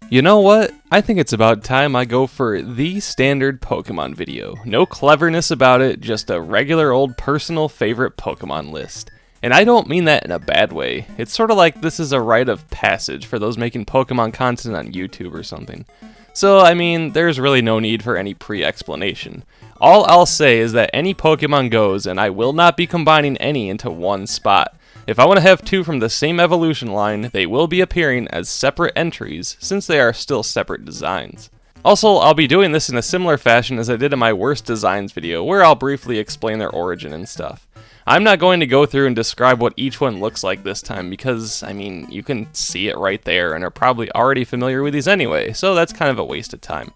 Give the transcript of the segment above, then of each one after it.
You know what? I think it's about time I go for the standard Pokemon video. No cleverness about it, just a regular old personal favorite Pokemon list. And I don't mean that in a bad way. It's sort of like this is a rite of passage for those making Pokemon content on YouTube or something. So, I mean, there's really no need for any pre-explanation. All I'll say is that any Pokemon goes, and I will not be combining any into one spot. If I want to have two from the same evolution line, they will be appearing as separate entries, since they are still separate designs. Also, I'll be doing this in a similar fashion as I did in my worst designs video, where I'll briefly explain their origin and stuff. I'm not going to go through and describe what each one looks like this time because, I mean, you can see it right there and are probably already familiar with these anyway, so that's kind of a waste of time.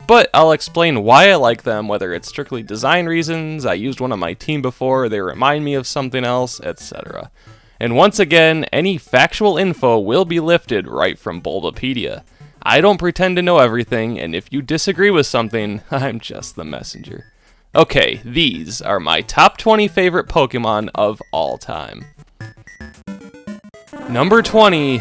But I'll explain why I like them, whether it's strictly design reasons, I used one on my team before, they remind me of something else, etc. And once again, any factual info will be lifted right from Bulbapedia. I don't pretend to know everything, and if you disagree with something, I'm just the messenger. Okay, these are my top 20 favorite Pokemon of all time. Number 20,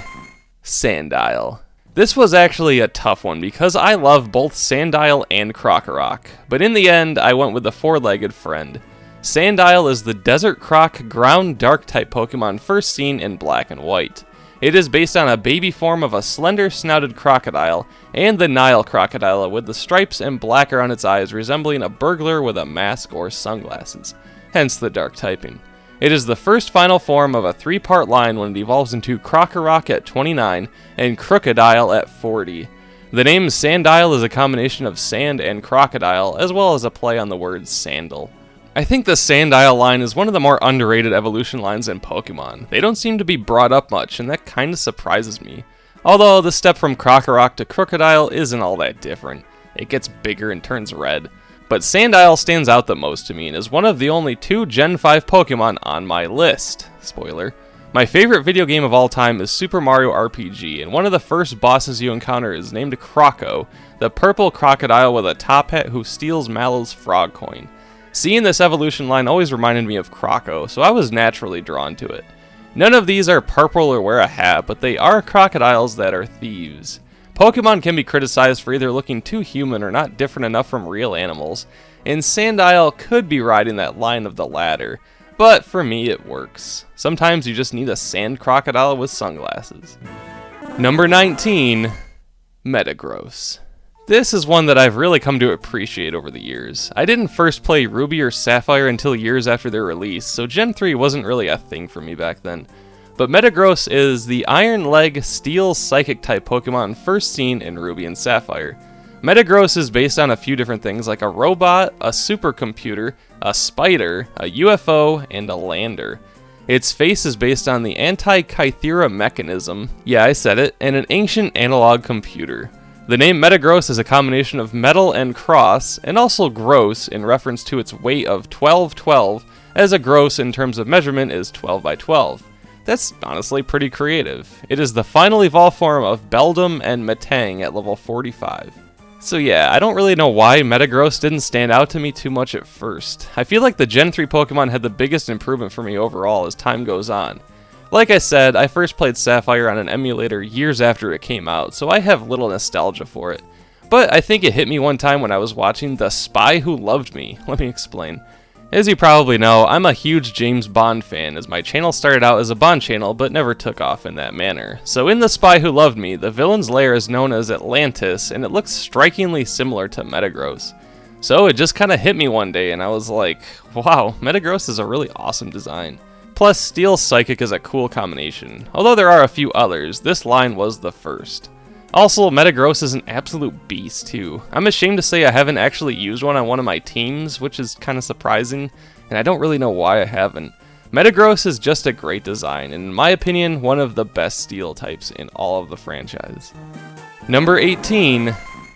Sandile. This was actually a tough one because I love both Sandile and Crocorock, but in the end, I went with the four-legged friend. Sandile is the Desert Croc ground Dark-type Pokemon first seen in Black and White. It is based on a baby form of a slender-snouted crocodile, and the Nile crocodile with the stripes and black around its eyes resembling a burglar with a mask or sunglasses, hence the dark typing. It is the first final form of a three-part line when it evolves into Crocorock at 29 and Crocodile at 40. The name Sandile is a combination of sand and crocodile, as well as a play on the word sandal. I think the Sandile line is one of the more underrated evolution lines in Pokemon. They don't seem to be brought up much, and that kinda surprises me. Although the step from Crocorock to Crocodile isn't all that different. It gets bigger and turns red. But Sandile stands out the most to me and is one of the only two Gen 5 Pokemon on my list. Spoiler. My favorite video game of all time is Super Mario RPG, and one of the first bosses you encounter is named Croco, the purple crocodile with a top hat who steals Mallow's frog coin. Seeing this evolution line always reminded me of Croco, so I was naturally drawn to it. None of these are purple or wear a hat, but they are crocodiles that are thieves. Pokemon can be criticized for either looking too human or not different enough from real animals, and Sandile could be riding that line of the latter, but for me it works. Sometimes you just need a sand crocodile with sunglasses. Number 19, Metagross. This is one that I've really come to appreciate over the years. I didn't first play Ruby or Sapphire until years after their release, so Gen 3 wasn't really a thing for me back then. But Metagross is the Iron Leg Steel Psychic type Pokemon first seen in Ruby and Sapphire. Metagross is based on a few different things like a robot, a supercomputer, a spider, a UFO, and a lander. Its face is based on the Anti-Kythera mechanism, yeah I said it, and an ancient analog computer. The name Metagross is a combination of metal and cross, and also gross in reference to its weight of 1212, as a gross in terms of measurement is 12 by 12. That's honestly pretty creative. It is the final evolved form of Beldum and Metang at level 45. So yeah, I don't really know why Metagross didn't stand out to me too much at first. I feel like the Gen 3 Pokemon had the biggest improvement for me overall as time goes on. Like I said, I first played Sapphire on an emulator years after it came out, so I have little nostalgia for it. But I think it hit me one time when I was watching The Spy Who Loved Me. Let me explain. As you probably know, I'm a huge James Bond fan, as my channel started out as a Bond channel but never took off in that manner. So in The Spy Who Loved Me, the villain's lair is known as Atlantis, and it looks strikingly similar to Metagross. So it just kinda hit me one day and I was like, wow, Metagross is a really awesome design. Plus, Steel Psychic is a cool combination. Although there are a few others, this line was the first. Also, Metagross is an absolute beast too. I'm ashamed to say I haven't actually used one on one of my teams, which is kinda surprising, and I don't really know why I haven't. Metagross is just a great design, and in my opinion, one of the best Steel types in all of the franchise. Number 18,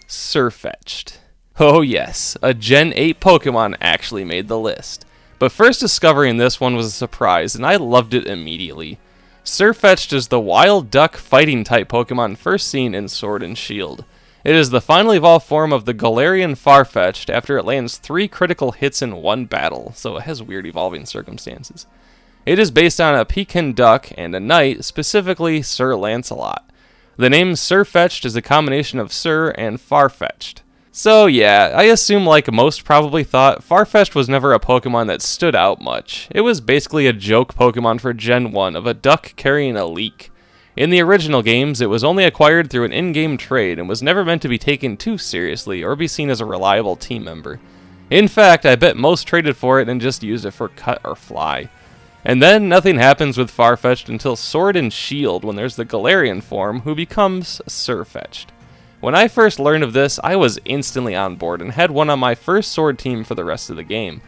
Sirfetch'd. Oh yes, a Gen 8 Pokemon actually made the list. But first discovering this one was a surprise, and I loved it immediately. Sirfetch'd is the wild duck fighting type Pokemon first seen in Sword and Shield. It is the final evolved form of the Galarian Farfetch'd after it lands 3 critical hits in one battle, so it has weird evolving circumstances. It is based on a pekin duck and a knight, specifically Sir Lancelot. The name Sirfetch'd is a combination of Sir and Farfetch'd. So yeah, I assume like most probably thought, Farfetch'd was never a Pokemon that stood out much. It was basically a joke Pokemon for Gen 1 of a duck carrying a leek. In the original games, it was only acquired through an in-game trade and was never meant to be taken too seriously or be seen as a reliable team member. In fact, I bet most traded for it and just used it for cut or fly. And then nothing happens with Farfetch'd until Sword and Shield when there's the Galarian form who becomes Sirfetch'd. When I first learned of this, I was instantly on board and had one on my first Sword team for the rest of the game.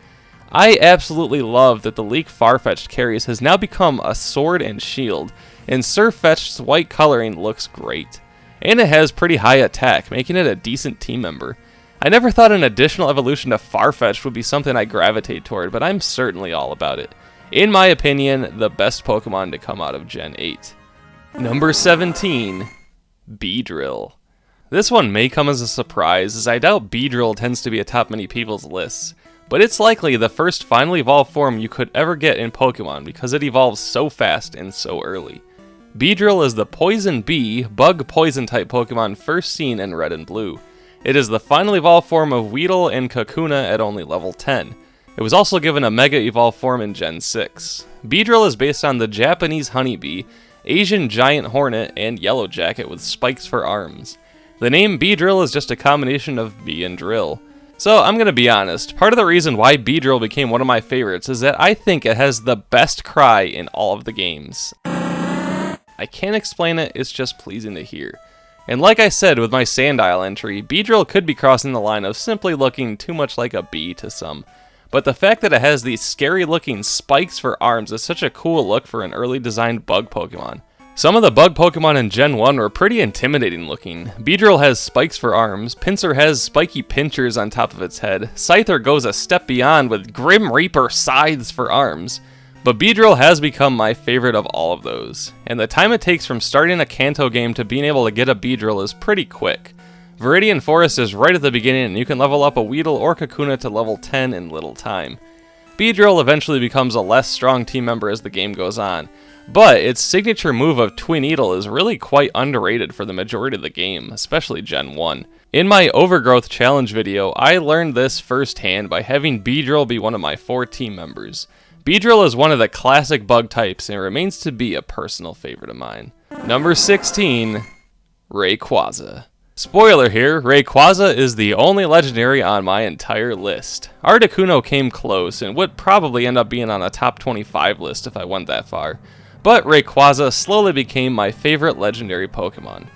I absolutely love that the leek Farfetch'd carries has now become a Sword and Shield, and Sirfetch'd's white coloring looks great. And it has pretty high attack, making it a decent team member. I never thought an additional evolution to Farfetch'd would be something I gravitate toward, but I'm certainly all about it. In my opinion, the best Pokemon to come out of Gen 8. Number 17, Beedrill. This one may come as a surprise, as I doubt Beedrill tends to be atop many people's lists, but it's likely the first finally evolved form you could ever get in Pokemon because it evolves so fast and so early. Beedrill is the Poison Bee, bug poison type Pokemon first seen in Red and Blue. It is the final evolved form of Weedle and Kakuna at only level 10. It was also given a Mega Evolved form in Gen 6. Beedrill is based on the Japanese Honeybee, Asian Giant Hornet, and Yellow Jacket with spikes for arms. The name Beedrill is just a combination of bee and drill. So I'm gonna be honest, part of the reason why Beedrill became one of my favorites is that I think it has the best cry in all of the games. I can't explain it, it's just pleasing to hear. And like I said with my Sandile entry, Beedrill could be crossing the line of simply looking too much like a bee to some. But the fact that it has these scary looking spikes for arms is such a cool look for an early designed bug Pokemon. Some of the bug Pokemon in Gen 1 were pretty intimidating looking. Beedrill has spikes for arms, Pinsir has spiky pinchers on top of its head, Scyther goes a step beyond with Grim Reaper scythes for arms. But Beedrill has become my favorite of all of those, and the time it takes from starting a Kanto game to being able to get a Beedrill is pretty quick. Viridian Forest is right at the beginning and you can level up a Weedle or Kakuna to level 10 in little time. Beedrill eventually becomes a less strong team member as the game goes on, but its signature move of Twineedle is really quite underrated for the majority of the game, especially Gen 1. In my Overgrowth Challenge video, I learned this firsthand by having Beedrill be one of my 4 team members. Beedrill is one of the classic bug types and remains to be a personal favorite of mine. Number 16, Rayquaza. Spoiler here, Rayquaza is the only legendary on my entire list. Articuno came close and would probably end up being on a top 25 list if I went that far. But Rayquaza slowly became my favorite legendary Pokemon.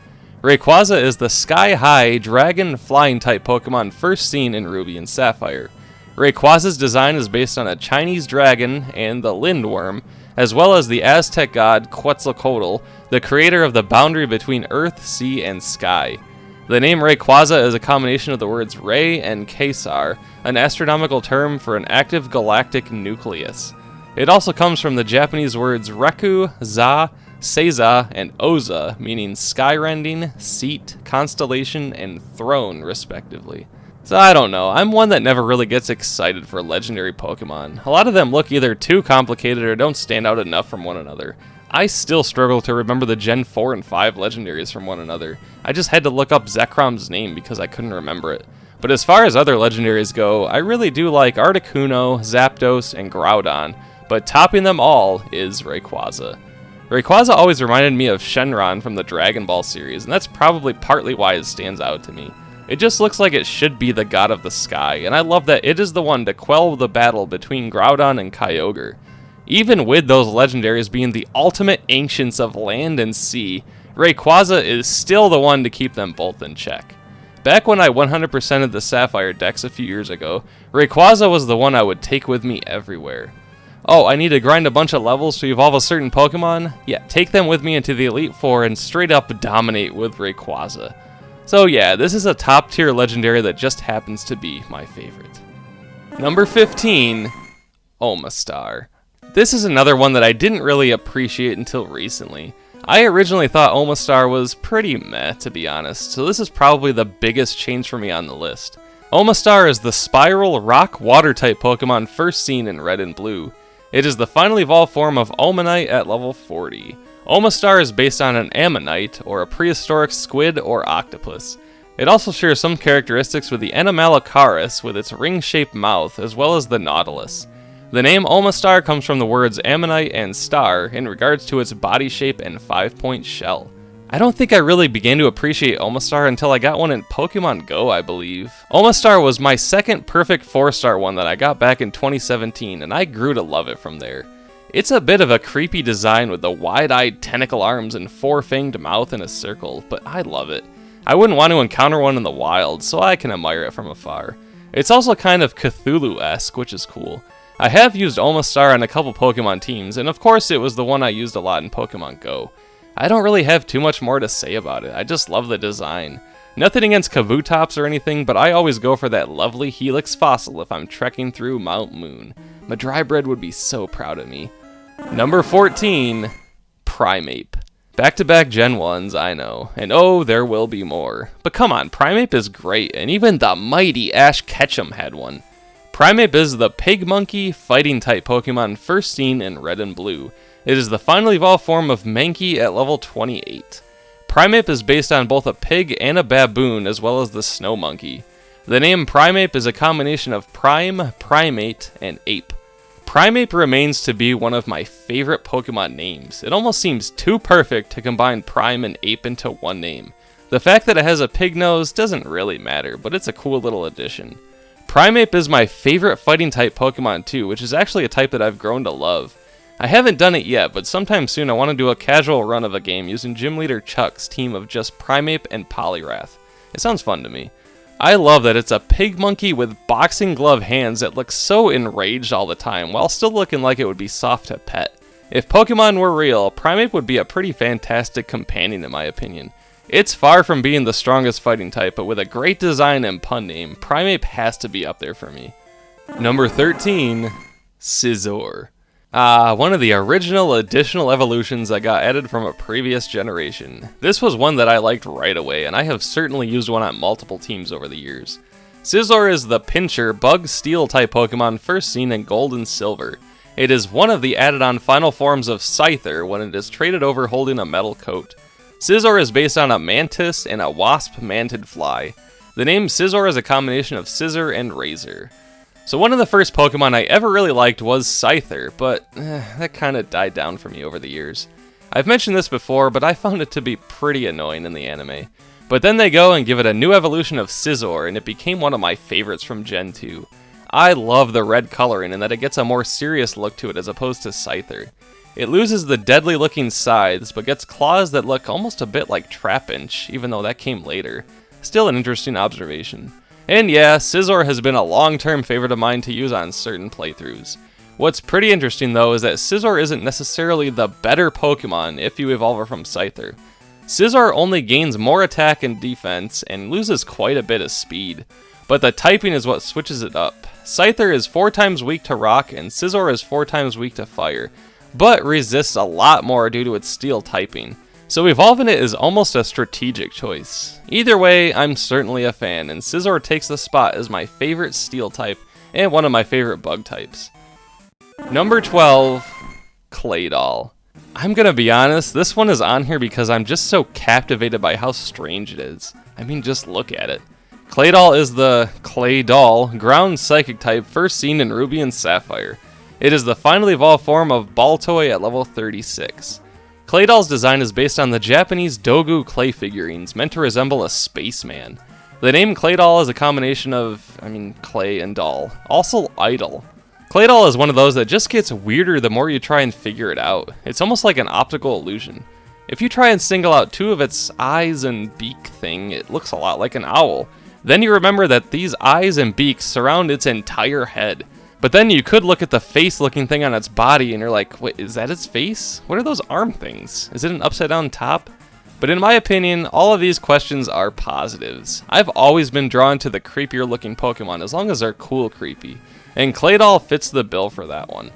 Rayquaza is the sky-high dragon flying type Pokemon first seen in Ruby and Sapphire. Rayquaza's design is based on a Chinese dragon and the Lindworm, as well as the Aztec god Quetzalcoatl, the creator of the boundary between earth, sea, and sky. The name Rayquaza is a combination of the words Ray and Quasar, an astronomical term for an active galactic nucleus. It also comes from the Japanese words Reku, Za, Seiza, and Oza, meaning skyrending, seat, constellation, and throne, respectively. So I don't know, I'm one that never really gets excited for legendary Pokemon. A lot of them look either too complicated or don't stand out enough from one another. I still struggle to remember the Gen 4 and 5 legendaries from one another. I just had to look up Zekrom's name because I couldn't remember it. But as far as other legendaries go, I really do like Articuno, Zapdos, and Groudon, but topping them all is Rayquaza. Rayquaza always reminded me of Shenron from the Dragon Ball series, and that's probably partly why it stands out to me. It just looks like it should be the god of the sky, and I love that it is the one to quell the battle between Groudon and Kyogre. Even with those legendaries being the ultimate ancients of land and sea, Rayquaza is still the one to keep them both in check. Back when I 100%ed the Sapphire decks a few years ago, Rayquaza was the one I would take with me everywhere. Oh, I need to grind a bunch of levels to evolve a certain Pokemon? Yeah, take them with me into the Elite Four and straight up dominate with Rayquaza. So yeah, this is a top tier legendary that just happens to be my favorite. Number 15, Omastar. This is another one that I didn't really appreciate until recently. I originally thought Omastar was pretty meh, to be honest, so this is probably the biggest change for me on the list. Omastar is the Spiral Rock Water type Pokemon first seen in Red and Blue. It is the final evolved form of Ammonite at level 40. Omastar is based on an Ammonite, or a prehistoric squid or octopus. It also shares some characteristics with the Anomalocaris with its ring-shaped mouth, as well as the Nautilus. The name Omastar comes from the words Ammonite and star in regards to its body shape and 5-point shell. I don't think I really began to appreciate Omastar until I got one in Pokemon Go, I believe. Omastar was my second perfect 4-star one that I got back in 2017, and I grew to love it from there. It's a bit of a creepy design with the wide-eyed tentacle arms and 4-fanged mouth in a circle, but I love it. I wouldn't want to encounter one in the wild, so I can admire it from afar. It's also kind of Cthulhu-esque, which is cool. I have used Omastar on a couple Pokemon teams, and of course it was the one I used a lot in Pokemon Go. I don't really have too much more to say about it, I just love the design. Nothing against Kabutops or anything, but I always go for that lovely Helix fossil if I'm trekking through Mount Moon. Madrybred would be so proud of me. Number 14, Primeape. Back-to-back Gen 1s, I know, and oh, there will be more. But come on, Primeape is great, and even the mighty Ash Ketchum had one. Primeape is the pig monkey fighting-type Pokemon first seen in Red and Blue. It is the finally evolved form of Mankey at level 28. Primeape is based on both a pig and a baboon, as well as the snow monkey. The name Primeape is a combination of prime, primate, and ape. Primeape remains to be one of my favorite Pokemon names. It almost seems too perfect to combine prime and ape into one name. The fact that it has a pig nose doesn't really matter, but it's a cool little addition. Primeape is my favorite fighting type Pokemon too, which is actually a type that I've grown to love. I haven't done it yet, but sometime soon I want to do a casual run of a game using Gym Leader Chuck's team of just Primeape and Poliwrath. It sounds fun to me. I love that it's a pig monkey with boxing glove hands that looks so enraged all the time, while still looking like it would be soft to pet. If Pokemon were real, Primeape would be a pretty fantastic companion in my opinion. It's far from being the strongest fighting type, but with a great design and pun name, Primeape has to be up there for me. Number 13, Scizor. One of the original additional evolutions that got added from a previous generation. This was one that I liked right away, and I have certainly used one on multiple teams over the years. Scizor is the pincher bug steel type Pokemon first seen in Gold and Silver. It is one of the added on final forms of Scyther when it is traded over holding a metal coat. Scizor is based on a mantis and a wasp-manted fly. The name Scizor is a combination of scissor and razor. So one of the first Pokemon I ever really liked was Scyther, but that kind of died down for me over the years. I've mentioned this before, but I found it to be pretty annoying in the anime. But then they go and give it a new evolution of Scizor, and it became one of my favorites from Gen 2. I love the red coloring and that it gets a more serious look to it as opposed to Scyther. It loses the deadly looking scythes, but gets claws that look almost a bit like Trapinch, even though that came later. Still an interesting observation. And yeah, Scizor has been a long-term favorite of mine to use on certain playthroughs. What's pretty interesting though is that Scizor isn't necessarily the better Pokemon if you evolve it from Scyther. Scizor only gains more attack and defense and loses quite a bit of speed, but the typing is what switches it up. Scyther is 4 times weak to rock and Scizor is 4 times weak to fire, but resists a lot more due to its steel typing. So evolving it is almost a strategic choice. Either way, I'm certainly a fan, and Scizor takes the spot as my favorite steel type and one of my favorite bug types. Number 12, Claydol. I'm gonna be honest, this one is on here because I'm just so captivated by how strange it is. I mean, just look at it. Claydol is the Claydol ground psychic type first seen in Ruby and Sapphire. It is the finally evolved form of Baltoy at level 36. Claydol's design is based on the Japanese Dogu clay figurines meant to resemble a spaceman. The name Claydol is a combination of, clay and doll. Also idle. Claydol is one of those that just gets weirder the more you try and figure it out. It's almost like an optical illusion. If you try and single out 2 of its eyes and beak thing, it looks a lot like an owl. Then you remember that these eyes and beaks surround its entire head. But then you could look at the face-looking thing on its body and you're like, wait, is that its face? What are those arm things? Is it an upside-down top? But in my opinion, all of these questions are positives. I've always been drawn to the creepier-looking Pokemon as long as they're cool creepy, and Claydol fits the bill for that one.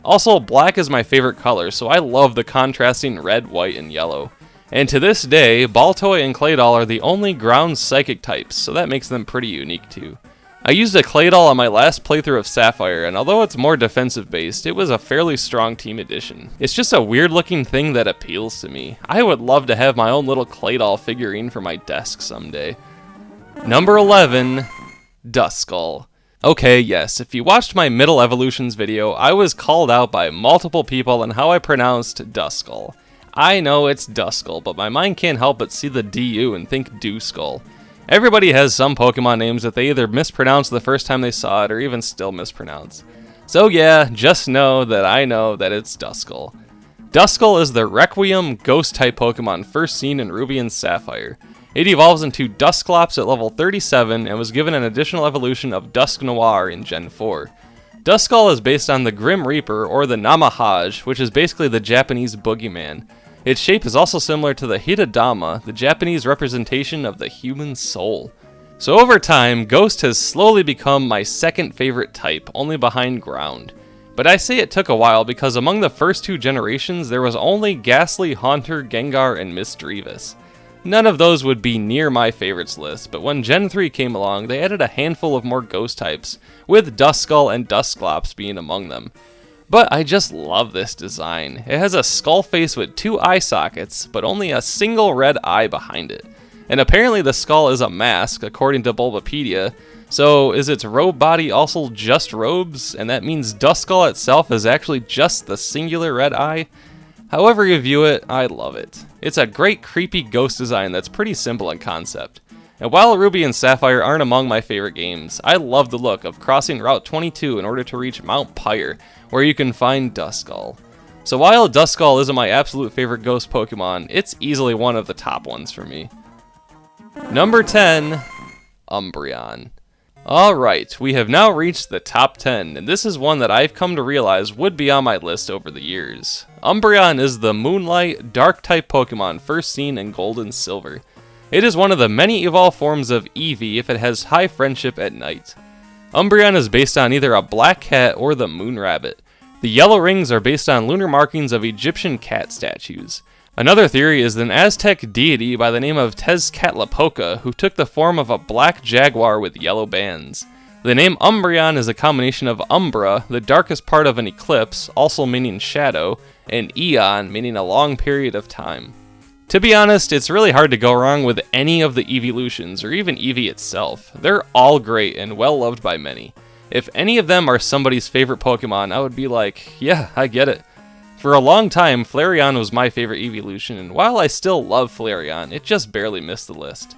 Also, black is my favorite color, so I love the contrasting red, white, and yellow. And to this day, Baltoy and Claydol are the only ground psychic types, so that makes them pretty unique too. I used a Claydol on my last playthrough of Sapphire, and although it's more defensive based, it was a fairly strong team addition. It's just a weird looking thing that appeals to me. I would love to have my own little Claydol figurine for my desk someday. Number 11, Duskull. Okay, yes, if you watched my Middle Evolutions video, I was called out by multiple people on how I pronounced Duskull. I know it's Duskull, but my mind can't help but see the DU and think Duskull. Everybody has some Pokemon names that they either mispronounce the first time they saw it or even still mispronounce. So yeah, just know that it's Duskull. Duskull is the Requiem Ghost-type Pokemon first seen in Ruby and Sapphire. It evolves into Dusclops at level 37 and was given an additional evolution of Dusk Noir in Gen 4. Duskull is based on the Grim Reaper, or the Namahage, which is basically the Japanese boogeyman. Its shape is also similar to the Hitodama, the Japanese representation of the human soul. So over time, Ghost has slowly become my second favorite type, only behind Ground. But I say it took a while because among the first two generations, there was only Ghastly, Haunter, Gengar, and Misdreavus. None of those would be near my favorites list, but when Gen 3 came along, they added a handful of more Ghost types, with Duskull and Dusclops being among them. But I just love this design. It has a skull face with two eye sockets, but only a single red eye behind it. And apparently the skull is a mask, according to Bulbapedia, so is its robe body also just robes, and that means Duskull itself is actually just the singular red eye? However you view it, I love it. It's a great creepy ghost design that's pretty simple in concept. And while Ruby and Sapphire aren't among my favorite games, I love the look of crossing Route 22 in order to reach Mount Pyre, where you can find Duskull. So while Duskull isn't my absolute favorite ghost Pokemon, it's easily one of the top ones for me. Number 10, Umbreon. Alright, we have now reached the top 10, and this is one that I've come to realize would be on my list over the years. Umbreon is the Moonlight, Dark-type Pokemon first seen in Gold and Silver. It is one of the many evolved forms of Eevee if it has high friendship at night. Umbreon is based on either a black cat or the moon rabbit. The yellow rings are based on lunar markings of Egyptian cat statues. Another theory is an Aztec deity by the name of Tezcatlipoca who took the form of a black jaguar with yellow bands. The name Umbreon is a combination of Umbra, the darkest part of an eclipse, also meaning shadow, and Eon, meaning a long period of time. To be honest, it's really hard to go wrong with any of the evolutions, or even Eevee itself. They're all great and well loved by many. If any of them are somebody's favorite Pokemon, I would be like, yeah, I get it. For a long time, Flareon was my favorite evolution, and while I still love Flareon, it just barely missed the list.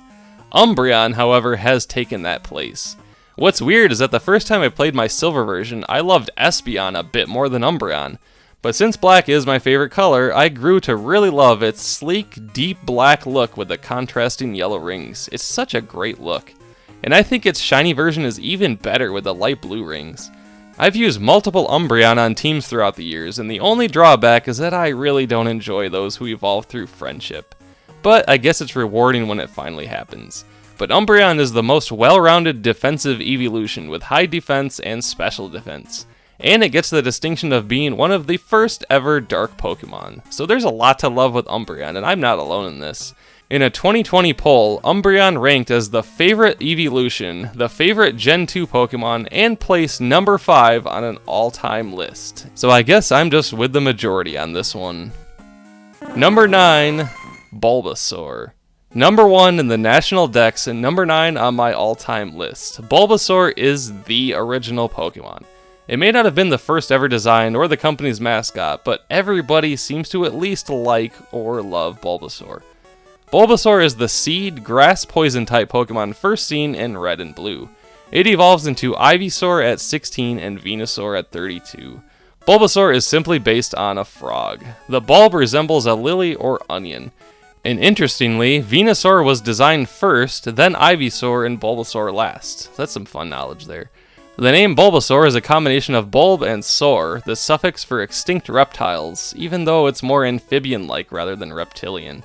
Umbreon, however, has taken that place. What's weird is that the first time I played my Silver version, I loved Espeon a bit more than Umbreon. But since black is my favorite color, I grew to really love its sleek, deep black look with the contrasting yellow rings. It's such a great look. And I think its shiny version is even better with the light blue rings. I've used multiple Umbreon on teams throughout the years, and the only drawback is that I really don't enjoy those who evolve through friendship. But I guess it's rewarding when it finally happens. But Umbreon is the most well-rounded defensive evolution with high defense and special defense. And it gets the distinction of being one of the first ever dark Pokemon. So there's a lot to love with Umbreon, and I'm not alone in this. In a 2020 poll, Umbreon ranked as the favorite evolution, the favorite Gen 2 Pokemon, and placed number 5 on an all-time list. So I guess I'm just with the majority on this one. Number 9, Bulbasaur. Number 1 in the National Dex and number 9 on my all-time list. Bulbasaur is the original Pokemon. It may not have been the first ever designed or the company's mascot, but everybody seems to at least like or love Bulbasaur. Bulbasaur is the seed, grass, poison type Pokemon first seen in Red and Blue. It evolves into Ivysaur at 16 and Venusaur at 32. Bulbasaur is simply based on a frog. The bulb resembles a lily or onion. And interestingly, Venusaur was designed first, then Ivysaur and Bulbasaur last. That's some fun knowledge there. The name Bulbasaur is a combination of bulb and saur, the suffix for extinct reptiles, even though it's more amphibian-like rather than reptilian.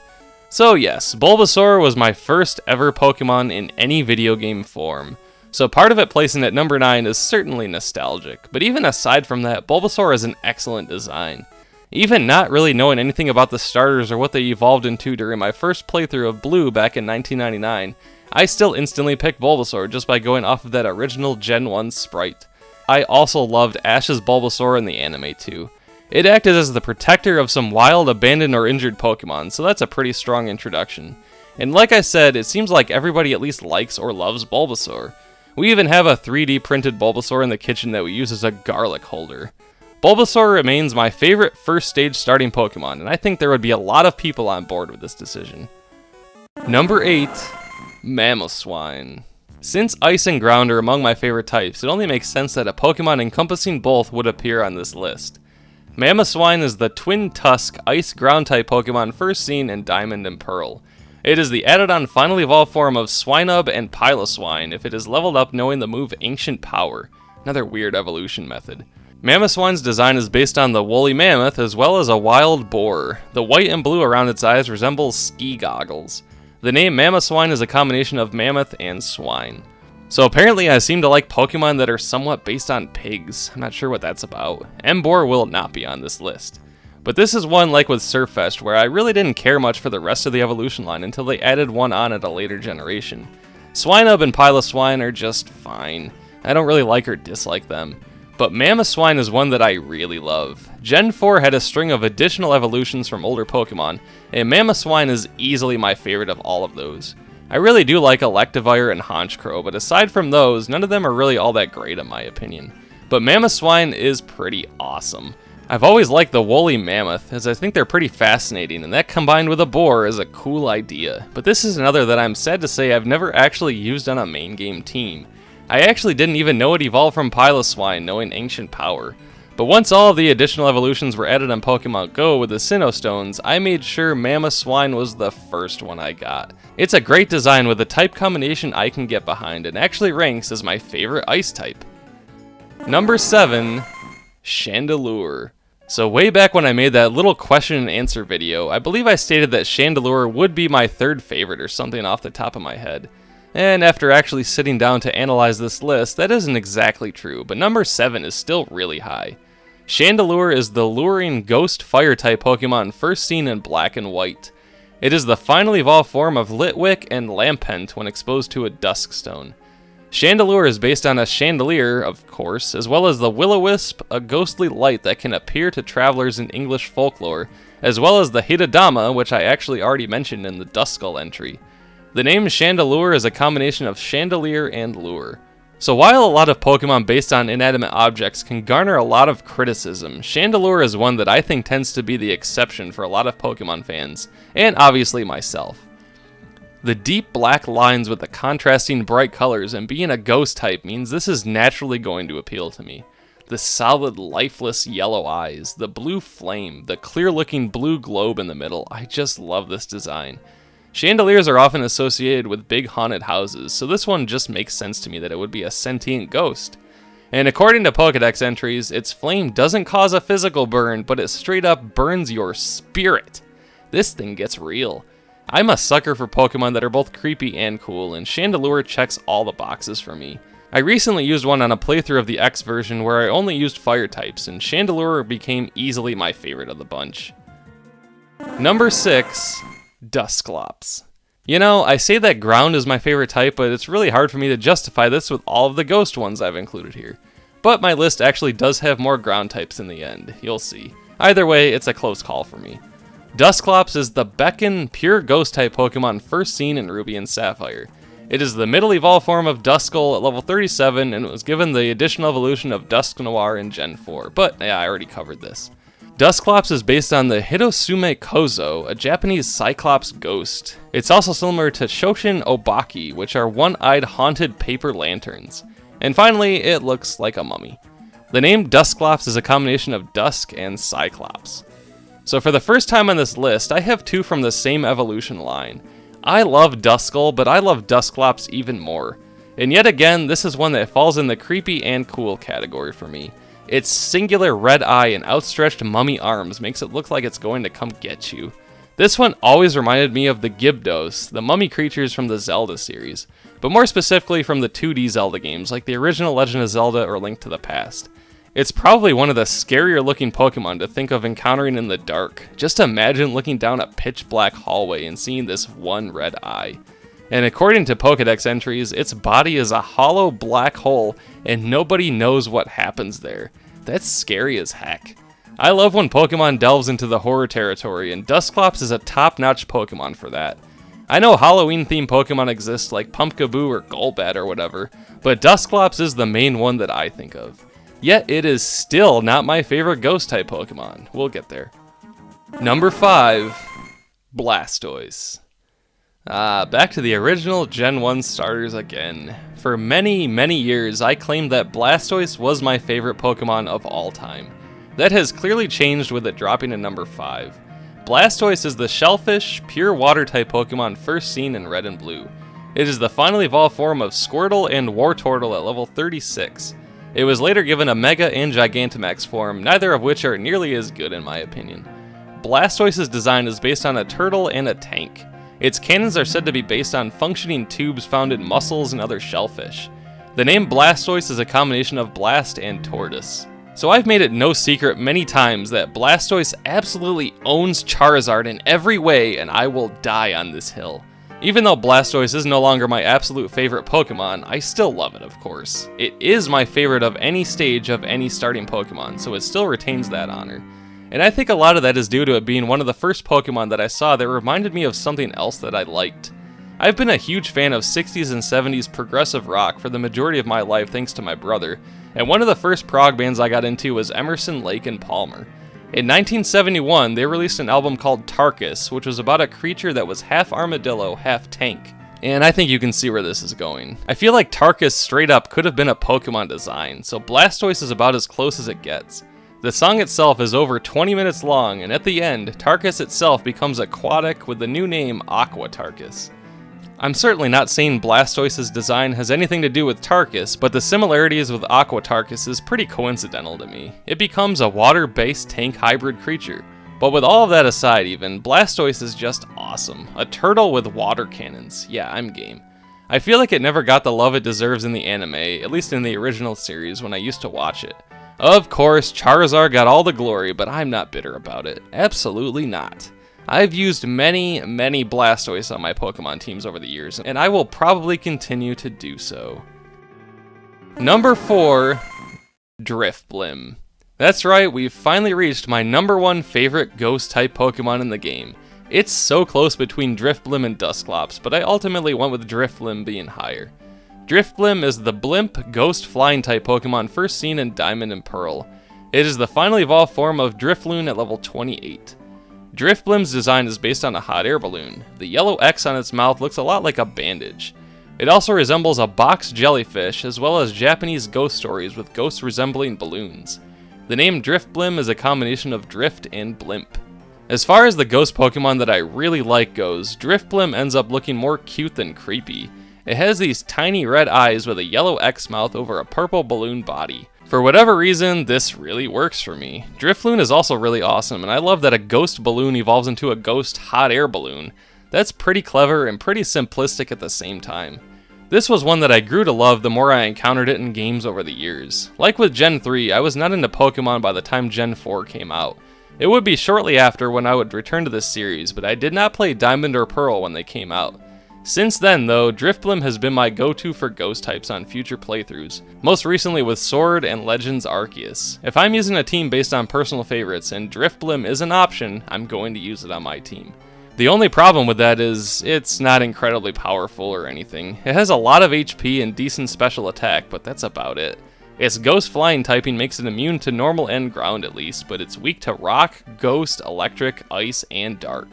So yes, Bulbasaur was my first ever Pokemon in any video game form. So part of it placing at number 9 is certainly nostalgic, but even aside from that, Bulbasaur is an excellent design. Even not really knowing anything about the starters or what they evolved into during my first playthrough of Blue back in 1999, I still instantly pick Bulbasaur just by going off of that original Gen 1 sprite. I also loved Ash's Bulbasaur in the anime too. It acted as the protector of some wild, abandoned, or injured Pokemon, so that's a pretty strong introduction. And like I said, it seems like everybody at least likes or loves Bulbasaur. We even have a 3D printed Bulbasaur in the kitchen that we use as a garlic holder. Bulbasaur remains my favorite first stage starting Pokemon, and I think there would be a lot of people on board with this decision. Number 8, Mamoswine. Since Ice and Ground are among my favorite types, it only makes sense that a Pokemon encompassing both would appear on this list. Mamoswine is the twin tusk Ice Ground type Pokemon first seen in Diamond and Pearl. It is the added-on final evolved form of Swinub and Piloswine if it is leveled up knowing the move Ancient Power, another weird evolution method. Mamoswine's design is based on the woolly mammoth as well as a wild boar. The white and blue around its eyes resembles ski goggles. The name Mamoswine is a combination of mammoth and swine. So apparently I seem to like Pokemon that are somewhat based on pigs. I'm not sure what that's about. Emboar will not be on this list. But this is one like with Surfest where I really didn't care much for the rest of the evolution line until they added one on at a later generation. Swinub and Piloswine are just fine. I don't really like or dislike them. But Mamoswine is one that I really love. Gen 4 had a string of additional evolutions from older Pokemon, and Mamoswine is easily my favorite of all of those. I really do like Electivire and Honchkrow, but aside from those, none of them are really all that great in my opinion. But Mamoswine is pretty awesome. I've always liked the woolly mammoth, as I think they're pretty fascinating, and that combined with a boar is a cool idea. But this is another that I'm sad to say I've never actually used on a main game team. I actually didn't even know it evolved from Piloswine, knowing Ancient Power. But once all of the additional evolutions were added on Pokemon Go with the Sinnoh Stones, I made sure Mamoswine was the first one I got. It's a great design with a type combination I can get behind, and actually ranks as my favorite ice type. Number 7, Chandelure. So way back when I made that little question and answer video, I believe I stated that Chandelure would be my third favorite or something off the top of my head. And after actually sitting down to analyze this list, that isn't exactly true, but number 7 is still really high. Chandelure is the luring ghost fire-type Pokemon first seen in Black and White. It is the final evolved form of Litwick and Lampent when exposed to a Dusk Stone. Chandelure is based on a chandelier, of course, as well as the Will-O-Wisp, a ghostly light that can appear to travelers in English folklore, as well as the Hidadama, which I actually already mentioned in the Duskull entry. The name Chandelure is a combination of chandelier and lure. So while a lot of Pokemon based on inanimate objects can garner a lot of criticism, Chandelure is one that I think tends to be the exception for a lot of Pokemon fans, and obviously myself. The deep black lines with the contrasting bright colors and being a ghost type means this is naturally going to appeal to me. The solid, lifeless yellow eyes, the blue flame, the clear-looking blue globe in the middle, I just love this design. Chandeliers are often associated with big haunted houses, so this one just makes sense to me that it would be a sentient ghost. And according to Pokédex entries, its flame doesn't cause a physical burn, but it straight up burns your spirit. This thing gets real. I'm a sucker for Pokemon that are both creepy and cool, and Chandelure checks all the boxes for me. I recently used one on a playthrough of the X version where I only used fire types, and Chandelure became easily my favorite of the bunch. Number 6, Dusclops. You know, I say that ground is my favorite type, but it's really hard for me to justify this with all of the ghost ones I've included here. But my list actually does have more ground types in the end, you'll see. Either way, it's a close call for me. Dusclops is the Beacon pure ghost type Pokemon first seen in Ruby and Sapphire. It is the middle evolved form of Duskull at level 37, and it was given the additional evolution of Dusknoir in Gen 4, but yeah, I already covered this. Dusclops is based on the Hidosume Kozo, a Japanese Cyclops ghost. It's also similar to Shoshin Obaki, which are one-eyed haunted paper lanterns. And finally, it looks like a mummy. The name Dusclops is a combination of Dusk and Cyclops. So for the first time on this list, I have two from the same evolution line. I love Duskull, but I love Dusclops even more. And yet again, this is one that falls in the creepy and cool category for me. Its singular red eye and outstretched mummy arms makes it look like it's going to come get you. This one always reminded me of the Gyarados, the mummy creatures from the Zelda series, but more specifically from the 2D Zelda games like the original Legend of Zelda or Link to the Past. It's probably one of the scarier looking Pokemon to think of encountering in the dark. Just imagine looking down a pitch black hallway and seeing this one red eye. And according to Pokedex entries, its body is a hollow black hole and nobody knows what happens there. That's scary as heck. I love when Pokemon delves into the horror territory, and Dusclops is a top-notch Pokemon for that. I know Halloween-themed Pokemon exist like Pumpkaboo or Golbat or whatever, but Dusclops is the main one that I think of. Yet it is still not my favorite Ghost-type Pokemon. We'll get there. Number 5, Blastoise. Back to the original Gen 1 starters again. For many, many years, I claimed that Blastoise was my favorite Pokemon of all time. That has clearly changed with it dropping to number 5. Blastoise is the shellfish, pure water-type Pokemon first seen in Red and Blue. It is the final evolved form of Squirtle and Wartortle at level 36. It was later given a Mega and Gigantamax form, neither of which are nearly as good in my opinion. Blastoise's design is based on a turtle and a tank. Its cannons are said to be based on functioning tubes found in mussels and other shellfish. The name Blastoise is a combination of blast and tortoise. So I've made it no secret many times that Blastoise absolutely owns Charizard in every way, and I will die on this hill. Even though Blastoise is no longer my absolute favorite Pokemon, I still love it, of course. It is my favorite of any stage of any starting Pokemon, so it still retains that honor. And I think a lot of that is due to it being one of the first Pokemon that I saw that reminded me of something else that I liked. I've been a huge fan of 60s and 70s progressive rock for the majority of my life thanks to my brother, and one of the first prog bands I got into was Emerson, Lake and Palmer. In 1971, they released an album called Tarkus, which was about a creature that was half armadillo, half tank. And I think you can see where this is going. I feel like Tarkus straight up could have been a Pokemon design, so Blastoise is about as close as it gets. The song itself is over 20 minutes long, and at the end, Tarkus itself becomes aquatic with the new name Aqua Tarkus. I'm certainly not saying Blastoise's design has anything to do with Tarkus, but the similarities with Aqua Tarkus is pretty coincidental to me. It becomes a water-based tank hybrid creature. But with all of that aside even, Blastoise is just awesome. A turtle with water cannons. Yeah, I'm game. I feel like it never got the love it deserves in the anime, at least in the original series when I used to watch it. Of course, Charizard got all the glory, but I'm not bitter about it. Absolutely not. I've used many, many Blastoise on my Pokemon teams over the years, and I will probably continue to do so. Number 4, Drifblim. That's right, we've finally reached my number 1 favorite Ghost-type Pokemon in the game. It's so close between Drifblim and Dusclops, but I ultimately went with Drifblim being higher. Drifblim is the Blimp, Ghost Flying type Pokemon first seen in Diamond and Pearl. It is the final evolved form of Drifloon at level 28. Drifblim's design is based on a hot air balloon. The yellow X on its mouth looks a lot like a bandage. It also resembles a box jellyfish, as well as Japanese ghost stories with ghosts resembling balloons. The name Drifblim is a combination of drift and blimp. As far as the ghost Pokemon that I really like goes, Drifblim ends up looking more cute than creepy. It has these tiny red eyes with a yellow X mouth over a purple balloon body. For whatever reason, this really works for me. Drifloon is also really awesome, and I love that a ghost balloon evolves into a ghost hot air balloon. That's pretty clever and pretty simplistic at the same time. This was one that I grew to love the more I encountered it in games over the years. Like with Gen 3, I was not into Pokemon by the time Gen 4 came out. It would be shortly after when I would return to this series, but I did not play Diamond or Pearl when they came out. Since then, though, Drifblim has been my go-to for ghost types on future playthroughs, most recently with Sword and Legends Arceus. If I'm using a team based on personal favorites and Drifblim is an option, I'm going to use it on my team. The only problem with that is it's not incredibly powerful or anything. It has a lot of HP and decent special attack, but that's about it. Its ghost flying typing makes it immune to normal and ground at least, but it's weak to rock, ghost, electric, ice, and dark.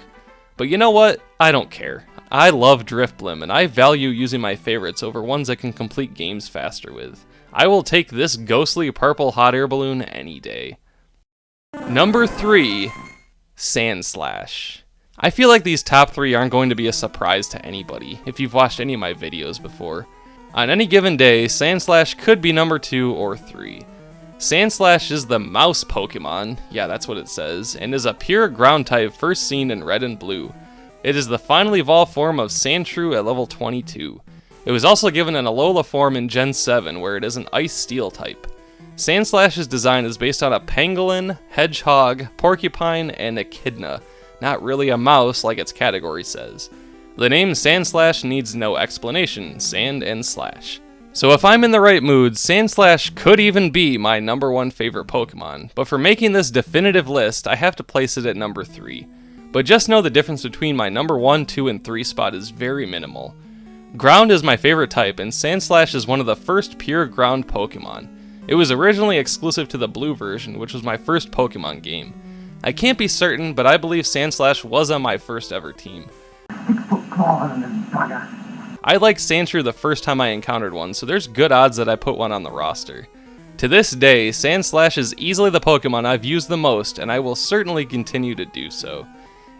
But you know what? I don't care. I love Drifblim, and I value using my favorites over ones I can complete games faster with. I will take this ghostly purple hot air balloon any day. Number 3, Sandslash. I feel like these top 3 aren't going to be a surprise to anybody, if you've watched any of my videos before. On any given day, Sandslash could be number 2 or 3. Sandslash is the mouse Pokemon, yeah that's what it says, and is a pure ground type first seen in Red and Blue. It is the final evolved form of Sandshrew at level 22. It was also given an Alola form in Gen 7 where it is an Ice Steel type. Sandslash's design is based on a pangolin, hedgehog, porcupine, and echidna, not really a mouse like its category says. The name Sandslash needs no explanation, sand and slash. So if I'm in the right mood, Sandslash could even be my number 1 favorite Pokemon, but for making this definitive list, I have to place it at number 3. But just know the difference between my number 1, 2, and 3 spot is very minimal. Ground is my favorite type, and Sandslash is one of the first pure ground Pokemon. It was originally exclusive to the blue version, which was my first Pokemon game. I can't be certain, but I believe Sandslash was on my first ever team. I liked Sandshrew the first time I encountered one, so there's good odds that I put one on the roster. To this day, Sandslash is easily the Pokemon I've used the most, and I will certainly continue to do so.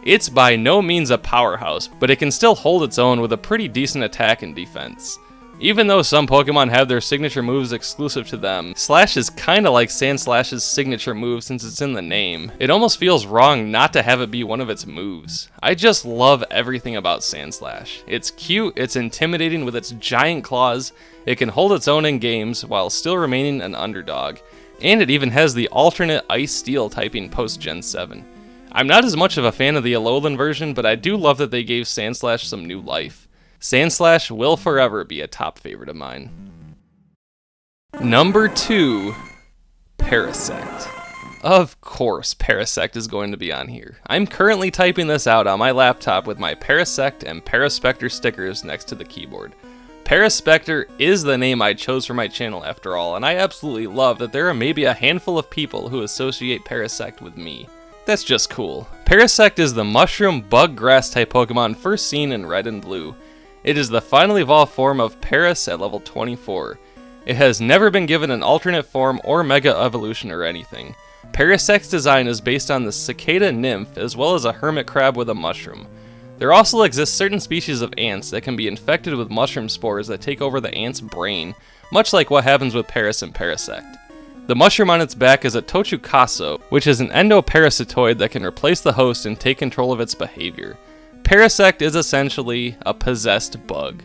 It's by no means a powerhouse, but it can still hold its own with a pretty decent attack and defense. Even though some Pokemon have their signature moves exclusive to them, Slash is kinda like Sandslash's signature move since it's in the name. It almost feels wrong not to have it be one of its moves. I just love everything about Sandslash. It's cute, it's intimidating with its giant claws, it can hold its own in games while still remaining an underdog, and it even has the alternate Ice-Steel typing post-Gen 7. I'm not as much of a fan of the Alolan version, but I do love that they gave Sandslash some new life. Sandslash will forever be a top favorite of mine. Number 2, Paraspectre. Of course, Paraspectre is going to be on here. I'm currently typing this out on my laptop with my Paraspectre and Paraspectre stickers next to the keyboard. Paraspectre is the name I chose for my channel after all, and I absolutely love that there are maybe a handful of people who associate Paraspectre with me. That's just cool. Paraspectre is the mushroom bug grass type Pokemon first seen in Red and Blue. It is the final evolved form of Paras at level 24. It has never been given an alternate form or mega evolution or anything. Paraspectre's design is based on the cicada nymph as well as a hermit crab with a mushroom. There also exist certain species of ants that can be infected with mushroom spores that take over the ant's brain, much like what happens with Paras and Paraspectre. The mushroom on its back is a Tochukaso, which is an endoparasitoid that can replace the host and take control of its behavior. Paraspectre is essentially a possessed bug.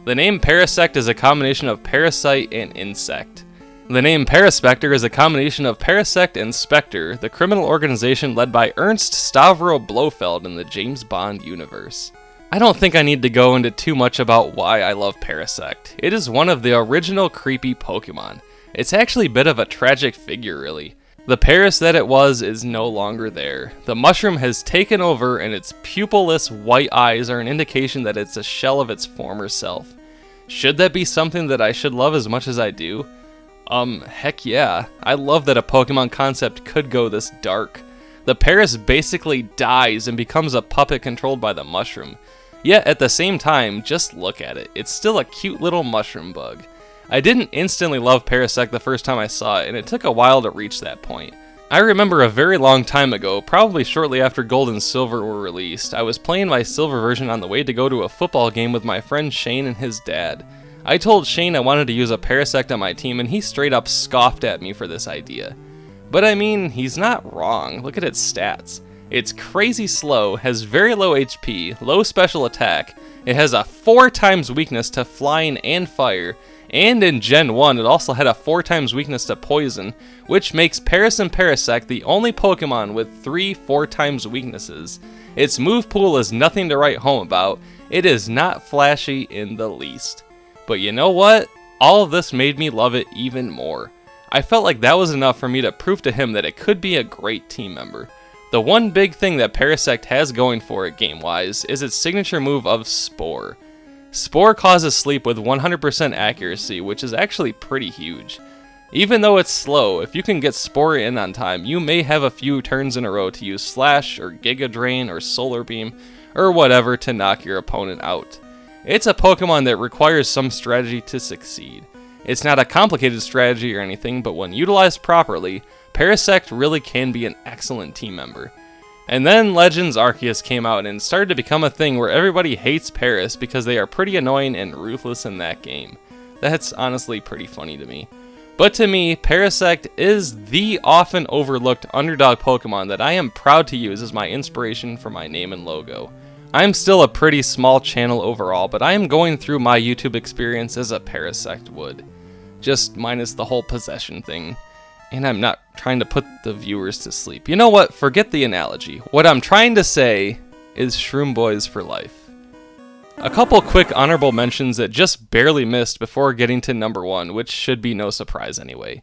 The name Paraspectre is a combination of parasite and insect. The name Paraspectre is a combination of Paraspectre and Spectre, the criminal organization led by Ernst Stavro Blofeld in the James Bond universe. I don't think I need to go into too much about why I love Paraspectre. It is one of the original creepy Pokemon. It's actually a bit of a tragic figure, really. The Paras that it was is no longer there. The mushroom has taken over, and its pupilless white eyes are an indication that it's a shell of its former self. Should that be something that I should love as much as I do? Heck yeah. I love that a Pokemon concept could go this dark. The Paras basically dies and becomes a puppet controlled by the mushroom. Yet at the same time, just look at it. It's still a cute little mushroom bug. I didn't instantly love Paraspectre the first time I saw it, and it took a while to reach that point. I remember a very long time ago, probably shortly after Gold and Silver were released, I was playing my Silver version on the way to go to a football game with my friend Shane and his dad. I told Shane I wanted to use a Paraspectre on my team, and he straight up scoffed at me for this idea. But I mean, he's not wrong. Look at its stats. It's crazy slow, has very low HP, low special attack, it has a 4 times weakness to flying and fire, and in Gen 1 it also had a 4 times weakness to poison, which makes Paras and Paraspectre the only Pokemon with 3 4 times weaknesses. Its move pool is nothing to write home about, it is not flashy in the least. But you know what? All of this made me love it even more. I felt like that was enough for me to prove to him that it could be a great team member. The one big thing that Paraspectre has going for it game-wise is its signature move of Spore. Spore causes sleep with 100% accuracy, which is actually pretty huge. Even though it's slow, if you can get Spore in on time, you may have a few turns in a row to use Slash, or Giga Drain, or Solar Beam, or whatever to knock your opponent out. It's a Pokemon that requires some strategy to succeed. It's not a complicated strategy or anything, but when utilized properly, Paraspectre really can be an excellent team member. And then Legends Arceus came out and started to become a thing where everybody hates Paras because they are pretty annoying and ruthless in that game. That's honestly pretty funny to me. But to me, Paraspectre is the often overlooked underdog Pokemon that I am proud to use as my inspiration for my name and logo. I'm still a pretty small channel overall, but I am going through my YouTube experience as a Paraspectre would. Just minus the whole possession thing. And I'm not trying to put the viewers to sleep. You know what? Forget the analogy. What I'm trying to say is Shroom Boys for life. A couple quick honorable mentions that just barely missed before getting to number 1, which should be no surprise anyway.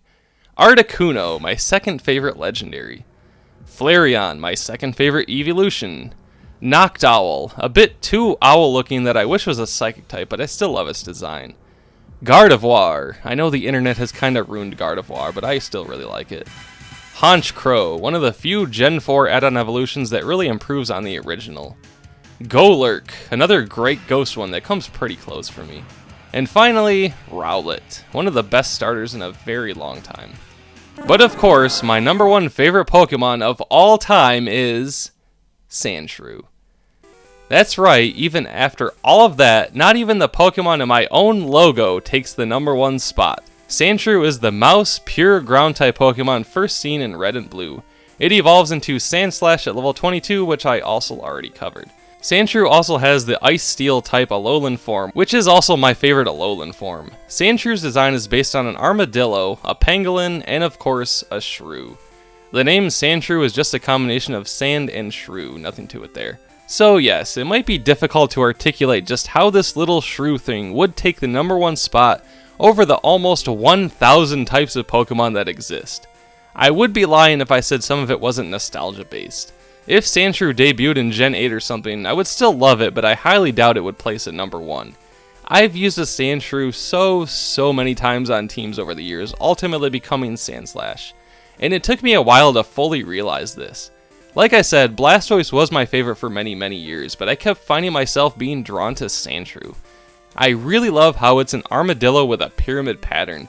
Articuno, my second favorite legendary. Flareon, my second favorite evolution. Noctowl, a bit too owl looking that I wish was a psychic type, but I still love its design. Gardevoir, I know the internet has kind of ruined Gardevoir, but I still really like it. Honchkrow, one of the few Gen 4 add-on evolutions that really improves on the original. Golurk, another great ghost one that comes pretty close for me. And finally, Rowlet, one of the best starters in a very long time. But of course, my number 1 favorite Pokemon of all time is Sandshrew. That's right, even after all of that, not even the Pokemon in my own logo takes the number 1 spot. Sandshrew is the mouse, pure ground-type Pokemon first seen in Red and Blue. It evolves into Sandslash at level 22, which I also already covered. Sandshrew also has the Ice-Steel type Alolan form, which is also my favorite Alolan form. Sandshrew's design is based on an armadillo, a pangolin, and of course, a shrew. The name Sandshrew is just a combination of sand and shrew, nothing to it there. So yes, it might be difficult to articulate just how this little shrew thing would take the number 1 spot over the almost 1,000 types of Pokemon that exist. I would be lying if I said some of it wasn't nostalgia based. If Sandshrew debuted in Gen 8 or something, I would still love it, but I highly doubt it would place at number 1. I've used a Sandshrew so many times on teams over the years, ultimately becoming Sandslash. And it took me a while to fully realize this. Like I said, Blastoise was my favorite for many years, but I kept finding myself being drawn to Sandshrew. I really love how it's an armadillo with a pyramid pattern.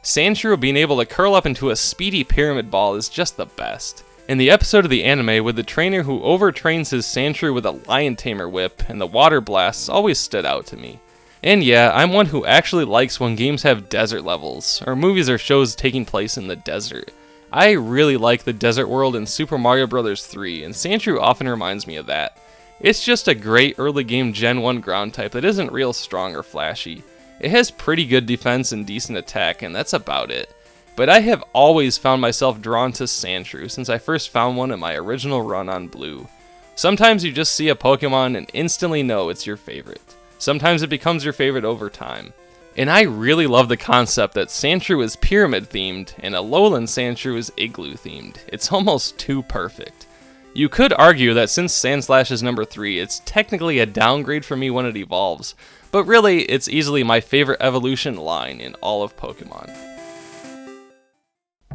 Sandshrew being able to curl up into a speedy pyramid ball is just the best. In the episode of the anime with the trainer who overtrains his Sandshrew with a Lion Tamer whip and the water blasts always stood out to me. And yeah, I'm one who actually likes when games have desert levels, or movies or shows taking place in the desert. I really like the desert world in Super Mario Bros. 3, and Sandshrew often reminds me of that. It's just a great early game Gen 1 ground type that isn't real strong or flashy. It has pretty good defense and decent attack, and that's about it. But I have always found myself drawn to Sandshrew since I first found one in my original run on Blue. Sometimes you just see a Pokemon and instantly know it's your favorite. Sometimes it becomes your favorite over time. And I really love the concept that Sandshrew is pyramid themed and Alolan Sandshrew is igloo themed. It's almost too perfect. You could argue that since Sandslash is number 3, it's technically a downgrade for me when it evolves, but really it's easily my favorite evolution line in all of Pokemon.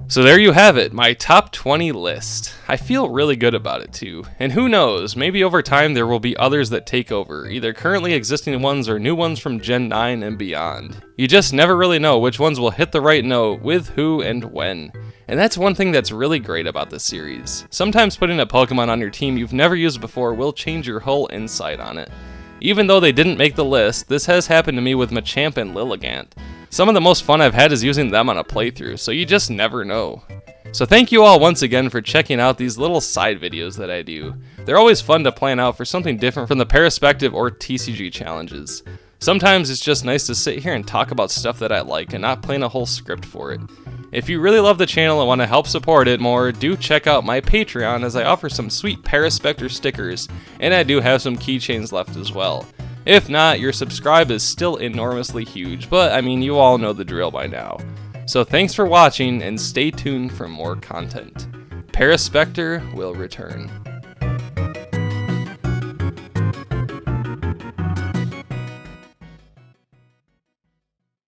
So there you have it, my top 20 list. I feel really good about it too, and who knows, maybe over time there will be others that take over, either currently existing ones or new ones from Gen 9 and beyond. You just never really know which ones will hit the right note, with who and when. And that's one thing that's really great about this series. Sometimes putting a Pokemon on your team you've never used before will change your whole insight on it. Even though they didn't make the list, this has happened to me with Machamp and Lilligant. Some of the most fun I've had is using them on a playthrough, so you just never know. So thank you all once again for checking out these little side videos that I do. They're always fun to plan out for something different from the Paraspectre or TCG challenges. Sometimes it's just nice to sit here and talk about stuff that I like and not plan a whole script for it. If you really love the channel and want to help support it more, do check out my Patreon as I offer some sweet Paraspectre stickers, and I do have some keychains left as well. If not, your subscribe is still enormously huge, but I mean, you all know the drill by now. So thanks for watching, and stay tuned for more content. Paraspectre will return.